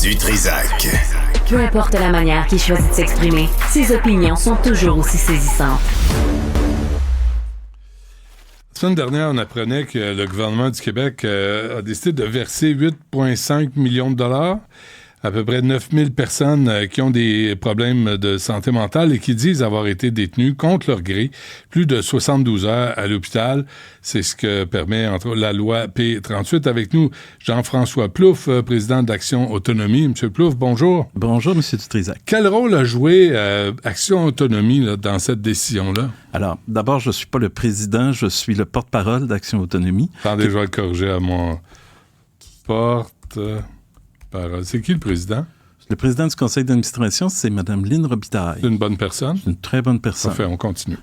Du Trizac. Peu importe la manière qu'il choisit de s'exprimer, ses opinions sont toujours aussi saisissantes. La semaine dernière, on apprenait que le gouvernement du Québec a décidé de verser 8,5 millions de dollars à peu près 9000 personnes qui ont des problèmes de santé mentale et qui disent avoir été détenues contre leur gré plus de 72 heures à l'hôpital. C'est ce que permet, entre autres, la loi P38. Avec nous, Jean-François Plouffe, président d'Action Autonomie. Monsieur Plouffe, bonjour. Bonjour, Monsieur Dutrisac. Quel rôle a joué Action Autonomie là, dans cette décision-là? Alors, d'abord, je ne suis pas le président, je suis le porte-parole d'Action Autonomie. Attendez, je vais le corriger à mon porte-parole. C'est qui le président? Le président du conseil d'administration, c'est Mme Lynne Robitaille. C'est une bonne personne? C'est une très bonne personne. Parfait, on continue.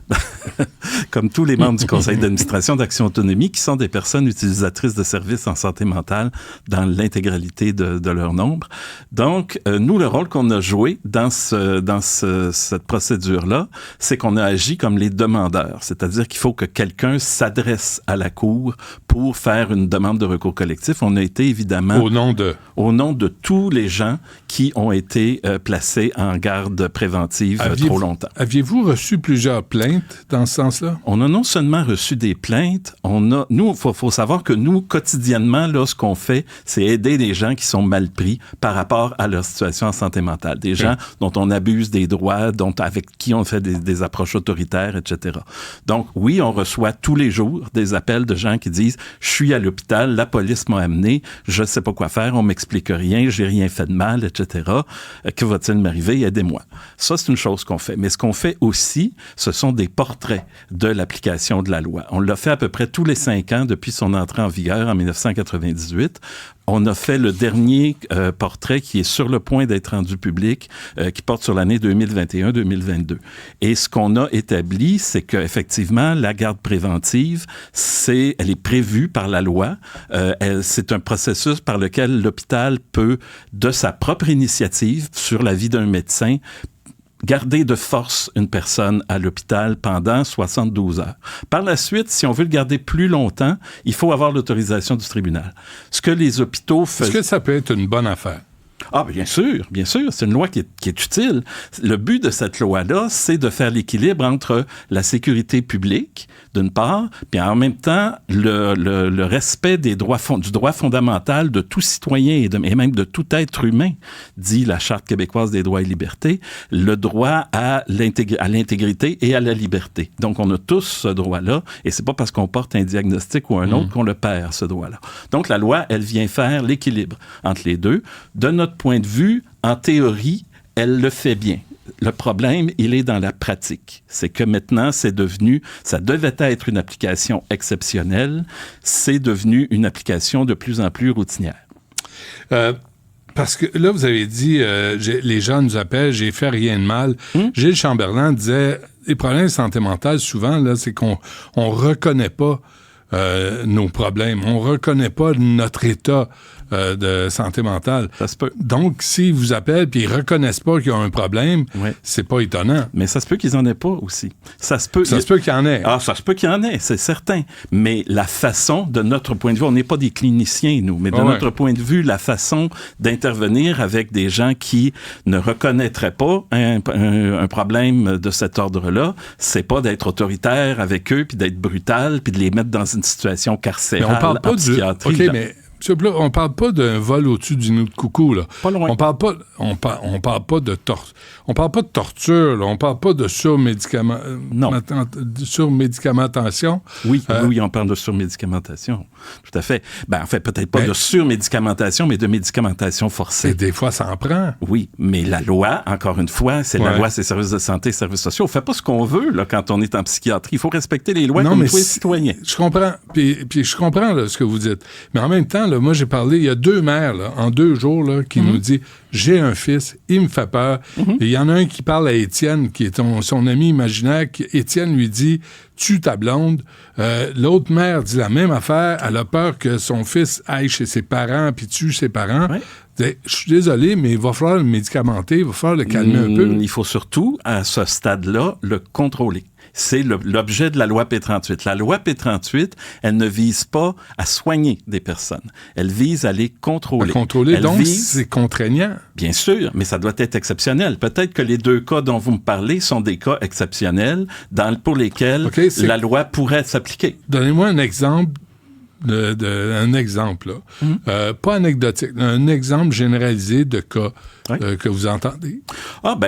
Comme tous les membres du conseil d'administration d'Action Autonomie, qui sont des personnes utilisatrices de services en santé mentale dans l'intégralité de leur nombre. Donc, nous, le rôle qu'on a joué dans cette procédure-là, c'est qu'on a agi comme les demandeurs. C'est-à-dire qu'il faut que quelqu'un s'adresse à la Cour pour faire une demande de recours collectif. On a été évidemment... Au nom de tous les gens qui ont été placés en garde préventive trop longtemps. Aviez-vous reçu plusieurs plaintes dans ce sens-là? On a non seulement reçu des plaintes, il faut savoir que nous, quotidiennement, là, ce qu'on fait, c'est aider les gens qui sont mal pris par rapport à leur situation en santé mentale. Des gens dont on abuse des droits, avec qui on fait des approches autoritaires, etc. Donc, oui, on reçoit tous les jours des appels de gens qui disent « Je suis à l'hôpital, la police m'a amené, je ne sais pas quoi faire, on m'explique rien, j'ai rien fait de mal, etc. Que va-t-il m'arriver? Aidez-moi. » Ça, c'est une chose qu'on fait. Mais ce qu'on fait aussi, ce sont des portraits de l'application de la loi. On l'a fait à peu près tous les 5 ans depuis son entrée en vigueur en 1998. On a fait le dernier portrait qui est sur le point d'être rendu public, qui porte sur l'année 2021-2022. Et ce qu'on a établi, c'est qu'effectivement, la garde préventive, elle est prévue par la loi. C'est un processus par lequel l'hôpital peut, de sa propre initiative, sur l'avis d'un médecin, garder de force une personne à l'hôpital pendant 72 heures. Par la suite, si on veut le garder plus longtemps, il faut avoir l'autorisation du tribunal. Ce que les hôpitaux font... Est-ce que ça peut être une bonne affaire? Ah, bien sûr. C'est une loi qui est utile. Le but de cette loi-là, c'est de faire l'équilibre entre la sécurité publique, d'une part, puis en même temps, le respect du droit fondamental de tout citoyen et même de tout être humain, dit la Charte québécoise des droits et libertés, le droit à l'intégrité et à la liberté. Donc, on a tous ce droit-là, et c'est pas parce qu'on porte un diagnostic ou un autre qu'on le perd, ce droit-là. Donc, la loi, elle vient faire l'équilibre entre les deux. De notre point de vue, en théorie, elle le fait bien. Le problème, il est dans la pratique. C'est que maintenant, ça devait être une application exceptionnelle, c'est devenu une application de plus en plus routinière. Parce que là, vous avez dit, les gens nous appellent, j'ai fait rien de mal. Gilles Chamberlain disait, les problèmes de santé mentale, souvent, là, c'est qu'on reconnaît pas nos problèmes. On reconnaît pas notre état de santé mentale. Ça se peut. Donc, s'ils vous appellent puis ils reconnaissent pas qu'ils ont un problème, c'est pas étonnant. Mais ça se peut qu'ils en aient pas aussi. Ça se peut qu'il y en ait. Ah, ça se peut qu'il y en ait, c'est certain. Mais la façon, de notre point de vue, on n'est pas des cliniciens, nous, mais de notre point de vue, la façon d'intervenir avec des gens qui ne reconnaîtraient pas un problème de cet ordre-là, c'est pas d'être autoritaire avec eux puis d'être brutal puis de les mettre dans une situation carcérale. Mais on parle pas en psychiatrie. OK, mais Monsieur Plouffe, on parle pas d'un vol au-dessus du nid de coucou, là. Pas loin. On parle pas de torture, là. On parle pas de surmédicamentation. Oui, on parle de surmédicamentation. Tout à fait. En fait, peut-être pas de surmédicamentation, mais de médicamentation forcée. Et des fois, ça en prend. Oui, mais la loi, encore une fois, c'est la loi, c'est services de santé, services sociaux. On fait pas ce qu'on veut, là, quand on est en psychiatrie. Il faut respecter les lois comme tous les citoyens. Je comprends. Puis je comprends, là, ce que vous dites. Mais en même temps, là, moi, j'ai parlé, il y a 2 mères, là, en 2 jours, là, qui nous dit, j'ai un fils, il me fait peur. Et il y en a un qui parle à Étienne, qui est son ami imaginaire. Étienne lui dit, tue ta blonde. L'autre mère dit la même affaire. Elle a peur que son fils aille chez ses parents puis tue ses parents. Je suis désolé, mais il va falloir le médicamenter, il va falloir le calmer un peu. Il faut surtout, à ce stade-là, le contrôler. C'est l'objet de la loi P38. La loi P38, elle ne vise pas à soigner des personnes. Elle vise à les contrôler. À contrôler, donc c'est contraignant. Bien sûr, mais ça doit être exceptionnel. Peut-être que les 2 cas dont vous me parlez sont des cas exceptionnels pour lesquels la loi pourrait s'appliquer. Donnez-moi un exemple. Un exemple, là. Pas anecdotique, un exemple généralisé de cas que vous entendez.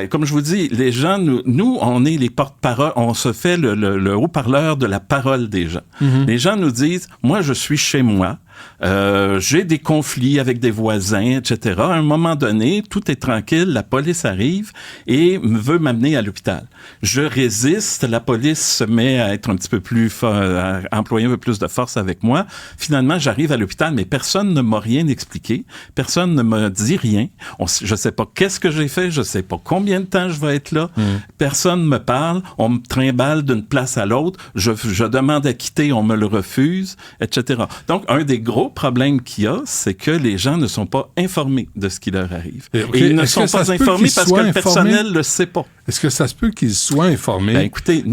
Comme je vous dis, les gens, nous, on est les porte-parole, on se fait le haut-parleur de la parole des gens. Les gens nous disent, moi, je suis chez moi, j'ai des conflits avec des voisins, etc. À un moment donné, tout est tranquille, la police arrive et veut m'amener à l'hôpital. Je résiste, la police se met à être un petit peu plus à employer un peu plus de force avec moi. Finalement, j'arrive à l'hôpital, mais personne ne m'a rien expliqué, personne ne me dit rien. Je sais pas qu'est-ce que j'ai fait, je sais pas combien de temps je vais être là. Personne me parle, on me trimballe d'une place à l'autre, je demande à quitter, on me le refuse, etc. Donc, un des gros problèmes qu'il y a, c'est que les gens ne sont pas informés de ce qui leur arrive. Et ils ne sont pas informés parce que le personnel ne le sait pas. Est-ce que ça se peut qu'ils soient informés, écoutez,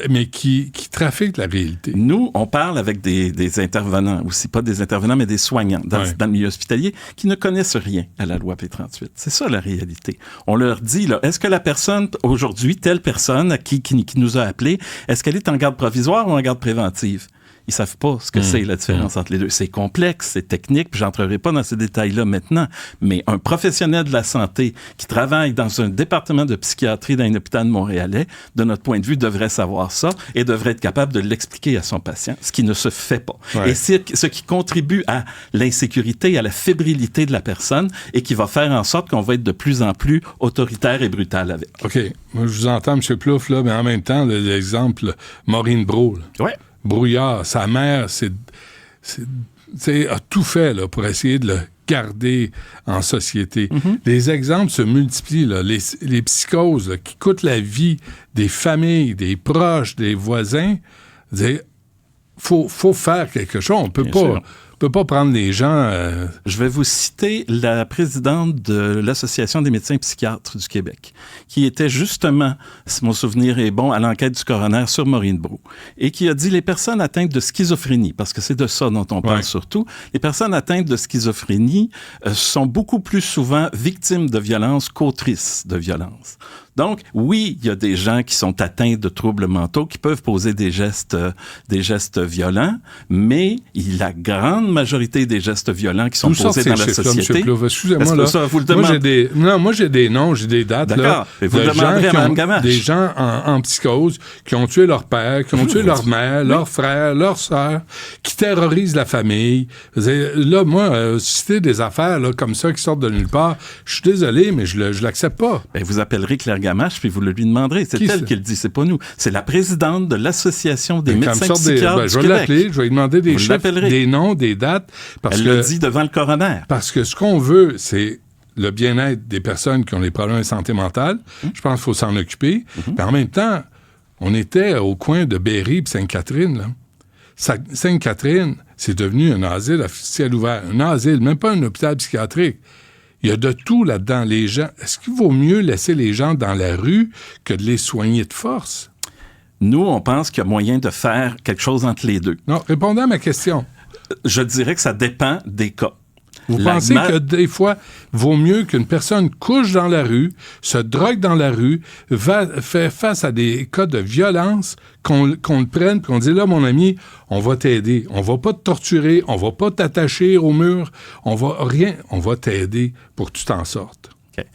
mais qui trafiquent la réalité? Nous, on parle avec des intervenants aussi, pas des intervenants, mais des soignants dans le milieu hospitalier qui ne connaissent rien à la loi P38. C'est ça la réalité. On leur dit, là, est-ce que la personne, aujourd'hui, telle personne qui nous a appelés, est-ce qu'elle est en garde provisoire ou en garde préventive? Ils savent pas ce que c'est la différence entre les deux. C'est complexe, c'est technique, puis j'entrerai pas dans ces détails-là maintenant. Mais un professionnel de la santé qui travaille dans un département de psychiatrie d'un hôpital montréalais, de notre point de vue, devrait savoir ça et devrait être capable de l'expliquer à son patient, ce qui ne se fait pas. Ouais. Et c'est ce qui contribue à l'insécurité, à la fébrilité de la personne et qui va faire en sorte qu'on va être de plus en plus autoritaire et brutal avec. OK. Moi, je vous entends, M. Plouffe, là, mais en même temps, l'exemple Maureen Brault. Oui. Brouillard, sa mère, a tout fait là, pour essayer de le garder en société. Les exemples se multiplient, là. Les psychoses là, qui coûtent la vie des familles, des proches, des voisins. Faut faire quelque chose. On peut pas prendre les gens... Je vais vous citer la présidente de l'Association des médecins psychiatres du Québec, qui était justement, si mon souvenir est bon, à l'enquête du coroner sur Maureen Brault, et qui a dit les personnes atteintes de schizophrénie, parce que c'est de ça dont on parle surtout, les personnes atteintes de schizophrénie sont beaucoup plus souvent victimes de violences qu'autrices de violences. Donc, oui, il y a des gens qui sont atteints de troubles mentaux qui peuvent poser des gestes violents, mais la grande majorité des gestes violents qui sont posés dans la société... Excusez-moi, là. Ça, vous le demandez? Moi, j'ai des noms, j'ai des dates. D'accord. Là, et vous le demanderez à Mme Gamache. Des gens en psychose qui ont tué leur père, qui ont tué leur mère, leur frère, leur sœur, qui terrorisent la famille. Là, moi, citer des affaires là, comme ça qui sortent de nulle part, je suis désolé, mais je l'accepte pas. Ben, vous appellerez Claire Gamache, puis vous le lui demanderez. C'est elle qui le dit, c'est pas nous. C'est la présidente de l'Association des médecins psychiatres du je vais Québec. L'appeler, je vais lui demander des chiffres, des noms, des dates. Elle le dit devant le coroner. Parce que ce qu'on veut, c'est le bien-être des personnes qui ont des problèmes de santé mentale. Je pense qu'il faut s'en occuper. Mais en même temps, on était au coin de Berry et Sainte-Catherine. Là. Sainte-Catherine, c'est devenu un asile à ciel ouvert. Un asile, même pas un hôpital psychiatrique. Il y a de tout là-dedans. Les gens, est-ce qu'il vaut mieux laisser les gens dans la rue que de les soigner de force? Nous, on pense qu'il y a moyen de faire quelque chose entre les deux. Non, répondez à ma question. Je dirais que ça dépend des cas. Vous pensez que des fois, vaut mieux qu'une personne couche dans la rue, se drogue dans la rue, fait face à des cas de violence, qu'on le prenne, qu'on dise là, mon ami, on va t'aider. On va pas te torturer, on va pas t'attacher au mur, on va t'aider pour que tu t'en sortes. OK.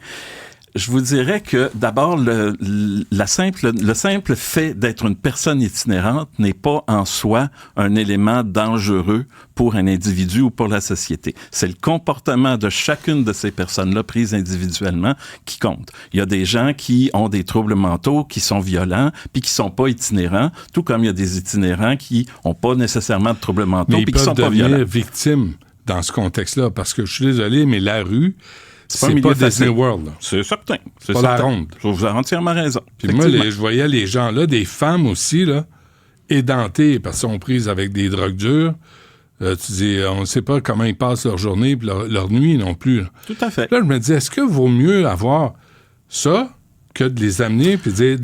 Je vous dirais que, d'abord, le simple fait d'être une personne itinérante n'est pas en soi un élément dangereux pour un individu ou pour la société. C'est le comportement de chacune de ces personnes-là prises individuellement qui compte. Il y a des gens qui ont des troubles mentaux, qui sont violents, puis qui sont pas itinérants, tout comme il y a des itinérants qui ont pas nécessairement de troubles mentaux, puis qui sont pas violents. Mais ils peuvent devenir victimes dans ce contexte-là, parce que je suis désolé, mais la rue... C'est pas Disney World. Là. C'est certain. C'est pas la ronde. Vous avez entièrement raison. Puis moi, je voyais les gens là, des femmes aussi, là, édentées parce qu'elles sont prises avec des drogues dures. Tu dis, on ne sait pas comment ils passent leur journée et leur nuit non plus. Là. Tout à fait. Là, je me dis, est-ce que vaut mieux avoir ça que de les amener, puis de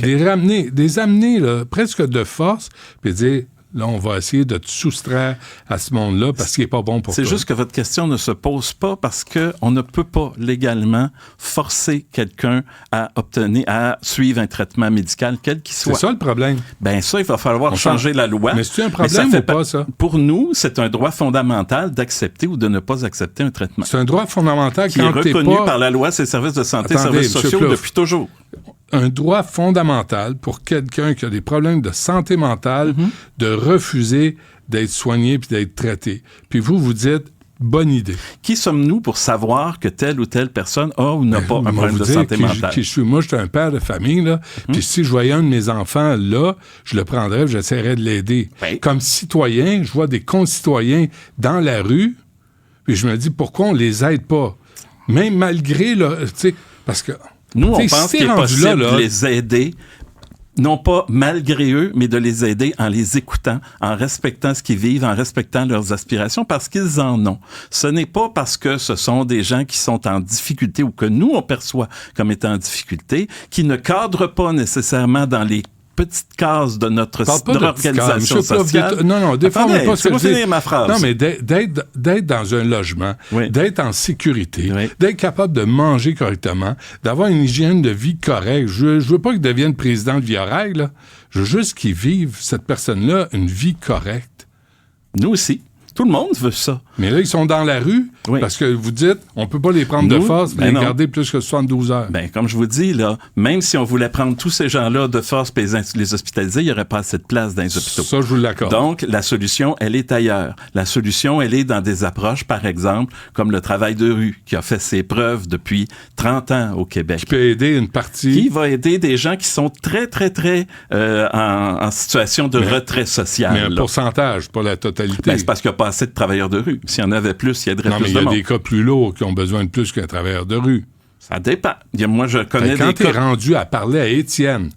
les amener là, presque de force, puis dire, là, on va essayer de te soustraire à ce monde-là parce qu'il n'est pas bon pour toi. C'est juste que votre question ne se pose pas parce qu'on ne peut pas légalement forcer quelqu'un à suivre un traitement médical, quel qu'il soit. C'est ça le problème. Ben ça, il va falloir changer la loi. Mais c'est un problème ou pas, ça? Pour nous, c'est un droit fondamental d'accepter ou de ne pas accepter un traitement. C'est un droit fondamental qui est reconnu par la loi sur les services de santé et services sociaux depuis toujours. Un droit fondamental pour quelqu'un qui a des problèmes de santé mentale de refuser d'être soigné puis d'être traité. Puis vous dites, bonne idée. Qui sommes-nous pour savoir que telle ou telle personne a ou n'a pas un problème de santé mentale? Moi, je suis un père de famille, là, puis si je voyais un de mes enfants là, je le prendrais et j'essaierais de l'aider. Comme citoyen, je vois des concitoyens dans la rue, puis je me dis, pourquoi on les aide pas? Même malgré, tu sais, parce que... Nous, on pense qu'il est possible de les aider, non pas malgré eux, mais de les aider en les écoutant, en respectant ce qu'ils vivent, en respectant leurs aspirations, parce qu'ils en ont. Ce n'est pas parce que ce sont des gens qui sont en difficulté ou que nous, on perçoit comme étant en difficulté, qui ne cadrent pas nécessairement dans les petites cases de notre organisation sociale. Non, déforme pas ce que je dis. Finir ma phrase. Non, mais d'être dans un logement, d'être en sécurité, d'être capable de manger correctement, d'avoir une hygiène de vie correcte. Je veux pas qu'il devienne président de Via-Rail, là. Je veux juste qu'il vive, cette personne-là, une vie correcte. Nous aussi. Tout le monde veut ça. Mais là, ils sont dans la rue parce que vous dites, on peut pas les prendre de force et les garder plus que 72 heures. Ben, comme je vous dis, là, même si on voulait prendre tous ces gens-là de force et les hospitaliser, il n'y aurait pas assez de place dans les hôpitaux. Ça, je vous l'accorde. Donc, la solution, elle est ailleurs. La solution, elle est dans des approches, par exemple, comme le travail de rue, qui a fait ses preuves depuis 30 ans au Québec. Qui peut aider une partie. Qui va aider des gens qui sont très, très, très en situation de retrait social. Mais un pourcentage, pas la totalité. Ben, c'est parce qu'il n'y a pas assez de travailleurs de rue. S'il y en avait plus, il y aiderait plus de monde. Non, mais il y a des cas plus lourds qui ont besoin de plus qu'un travailleur de rue. Ça dépend. Moi, je connais des cas... Quand t'es rendu à parler à Étienne,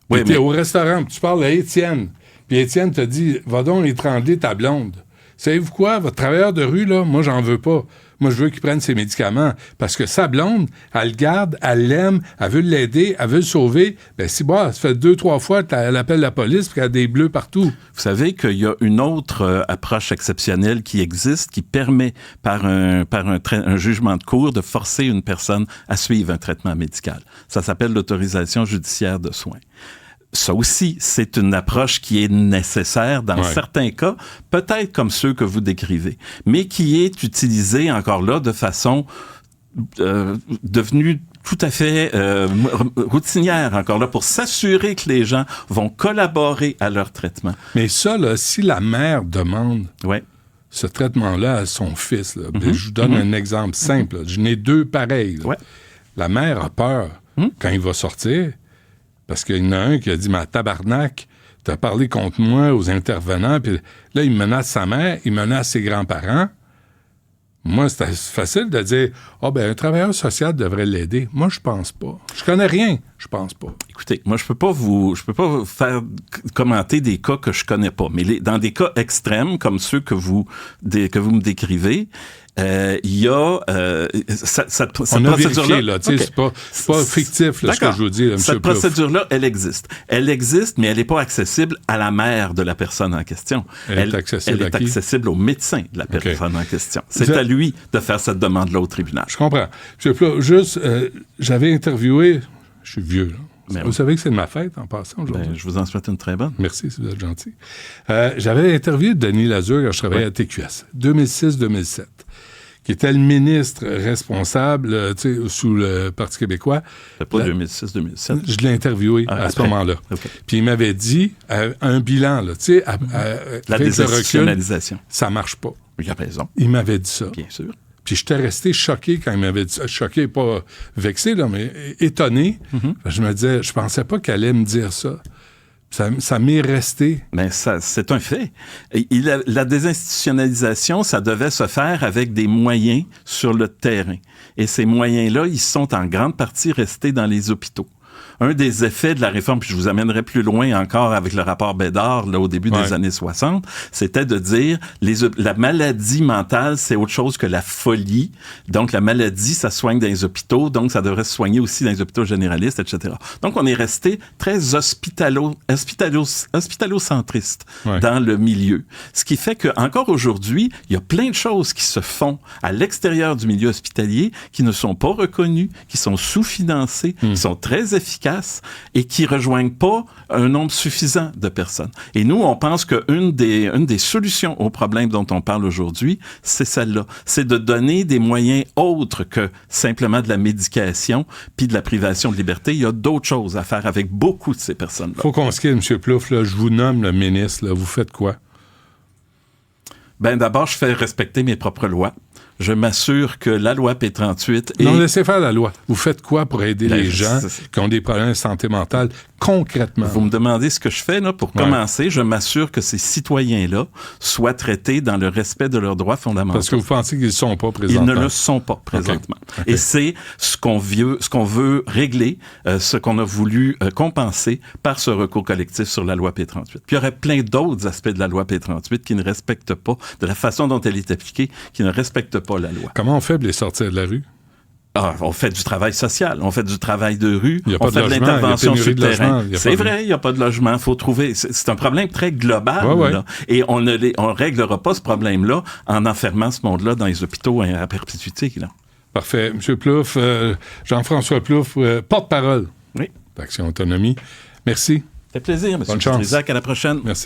t'es au restaurant, tu parles à Étienne, puis Étienne te dit, va donc étrangler ta blonde. Savez-vous quoi? Votre travailleur de rue, là, moi, j'en veux pas. Moi, je veux qu'il prenne ses médicaments. Parce que sa blonde, elle le garde, elle l'aime, elle veut l'aider, elle veut le sauver. Ben, si, ça fait 2-3 fois qu'elle appelle la police puis qu'elle a des bleus partout. Vous savez qu'il y a une autre approche exceptionnelle qui existe, qui permet, par un jugement de cour, de forcer une personne à suivre un traitement médical. Ça s'appelle l'autorisation judiciaire de soins. Ça aussi, c'est une approche qui est nécessaire dans certains cas, peut-être comme ceux que vous décrivez, mais qui est utilisée encore là de façon devenue tout à fait routinière encore là pour s'assurer que les gens vont collaborer à leur traitement. Mais ça, là, si la mère demande ce traitement-là à son fils, là, je vous donne un exemple simple. Je n'ai 2 pareils. La mère a peur quand il va sortir. Parce qu'il y en a un qui a dit, mais tabarnak, t'as parlé contre moi aux intervenants, puis là, il menace sa mère, il menace ses grands-parents. Moi, c'est facile de dire, un travailleur social devrait l'aider. Moi, je pense pas. Je connais rien, je pense pas. Écoutez, moi, je peux pas vous faire commenter des cas que je connais pas, mais dans des cas extrêmes, comme ceux que vous me décrivez, il y a cette procédure-là. Là, c'est pas fictif là, ce que je vous dis. Là, cette procédure-là, elle existe. Elle existe, mais elle n'est pas accessible à la mère de la personne en question. Elle est accessible au médecin de la personne en question. C'est à lui de faire cette demande-là au tribunal. Je comprends. Juste, j'avais interviewé, je suis vieux, là. Vous savez que c'est de ma fête en passant aujourd'hui. Je vous en souhaite une très bonne. Merci, si vous êtes gentil. J'avais interviewé Denis Lazure quand je travaillais à TQS, 2006-2007, qui était le ministre responsable sous le Parti québécois. C'était pas 2006-2007? Je l'ai interviewé à ce moment-là. Okay. Puis il m'avait dit, un bilan, là, la désinstitutionnalisation. Ça marche pas. Il a raison. Il m'avait dit ça. Bien sûr. Puis j'étais resté choqué quand il m'avait dit ça. Choqué, pas vexé, là, mais étonné. Je me disais, je pensais pas qu'elle allait me dire ça. Ça m'est resté. Mais ça, c'est un fait. La désinstitutionnalisation, ça devait se faire avec des moyens sur le terrain. Et ces moyens-là, ils sont en grande partie restés dans les hôpitaux. un des effets de la réforme, puis je vous amènerai plus loin encore avec le rapport Bédard, là, au début des années 60, c'était de dire la maladie mentale, c'est autre chose que la folie. Donc, la maladie, ça se soigne dans les hôpitaux, donc ça devrait se soigner aussi dans les hôpitaux généralistes, etc. Donc, on est resté très hospitalo-centriste dans le milieu. Ce qui fait que encore aujourd'hui, il y a plein de choses qui se font à l'extérieur du milieu hospitalier qui ne sont pas reconnues, qui sont sous-financées, qui sont très efficaces et qui rejoignent pas un nombre suffisant de personnes. Et nous, on pense qu'une des solutions aux problèmes dont on parle aujourd'hui, c'est celle-là. C'est de donner des moyens autres que simplement de la médication puis de la privation de liberté. Il y a d'autres choses à faire avec beaucoup de ces personnes-là. Faut qu'on se quitte, M. Plouffe. Là, je vous nomme le ministre. Là, vous faites quoi? Ben, d'abord, je fais respecter mes propres lois. Je m'assure que la loi P38... Non, laissez faire la loi. Vous faites quoi pour aider les gens qui ont des problèmes de santé mentale concrètement? Vous me demandez ce que je fais, là. Pour commencer, je m'assure que ces citoyens-là soient traités dans le respect de leurs droits fondamentaux. Parce que vous pensez qu'ils ne sont pas présentement? Ils ne le sont pas présentement. Okay. Et c'est ce qu'on veut régler, ce qu'on a voulu compenser par ce recours collectif sur la loi P38. Puis il y aurait plein d'autres aspects de la loi P38 qui ne respectent pas, de la façon dont elle est appliquée, qui ne respectent pas la loi. Comment on fait pour les sortir de la rue? On fait du travail social, on fait du travail de rue, on fait de l'intervention sur le terrain. C'est vrai, il n'y a pas de logement, il faut trouver... C'est un problème très global, là, et on ne réglera pas ce problème-là en enfermant ce monde-là dans les hôpitaux à perpétuité. Là. Parfait. M. Plouffe, Jean-François Plouffe, porte-parole d'Action Autonomie. Merci. Ça fait plaisir, M. Trizac. À la prochaine. Merci.